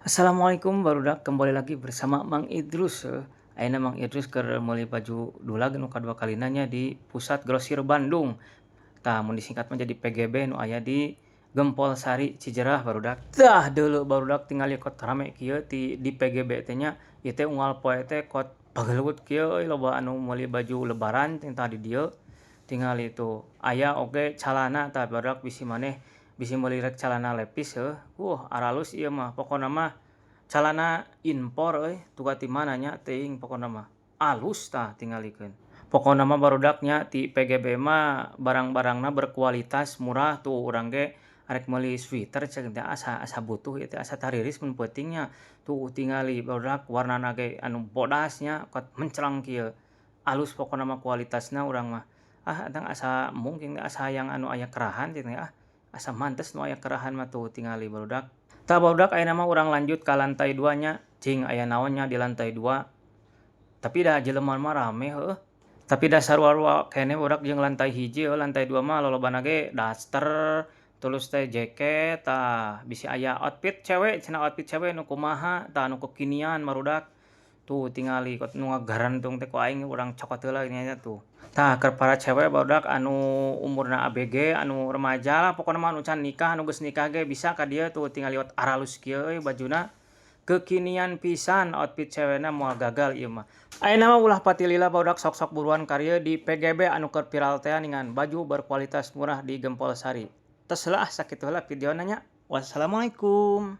Assalamualaikum barudak kembali lagi bersama Mang Idrus, ayeuna Mang Idrus keur meuli baju dulag nu kadua kalina nya di Pusat Grosir Bandung. Tah mun disingkat mah jadi PGB nu aya di Gempol Sari Cijerah barudak. Tah deuleu barudak tingali kot rame kieu di PGB teh nya, ieu teh unggal poe teh kot pageleuweut kieu euy loba anu meuli baju lebaran tah di dieu. Tingali tuh aya oge calana tah barudak bisi meuli rek calana lepis heuh. Aralus ieu mah pokona mah calana impor euy, tuga ti mana nya teuing pokona mah. Alus tah tingalikeun. Pokona mah barudak nya ti PGB mah barang-barangna berkualitas murah tuh urang ge arek meuli sweater ceuk teh asa butuh ieu teh asa tariris mun peuting nya. Tuh tingali barudak warnana ge anu bodas nya kot menclang kieu. Alus pokona mah kualitasna urang mah. Adang asa mungkin asa hayang anu aya kerahan cenah asa mantes nu aya kerahan mah tuh tingali barudak. Tah barudak ayeuna mah urang lanjut ka lantai 2 nya, cing aya naon nya di lantai 2. Tapi da jelema mah rame heueuh. Tapi da sarua-rua keneh barudak jeung lantai 1 lantai 2 mah lolobana ge daster, tulus teh jaket, tah bisi aya outfit cewe cenah outfit cewe nu kumaha tah nu kekinian barudak. Tuh tingali kot nu ngagarantung teh ku aing urang cokot heula nya tuh. Tah keur para cewe barudak anu umurna ABG, anu remaja lah pokona mah anu can nikah, anu geus nikah ge bisa ka dieu tuh tinggal liwat aralus kieu euy bajuna. Kekinian pisan outfit cewena moal gagal ieu mah. Ayeuna mah ulah pati lila barudak sok-sok buruan karya di PGB anu keur viral teh ningan baju berkualitas murah di Gempol Sari. Tos heula sakitu heula videona nya. Wassalamualaikum.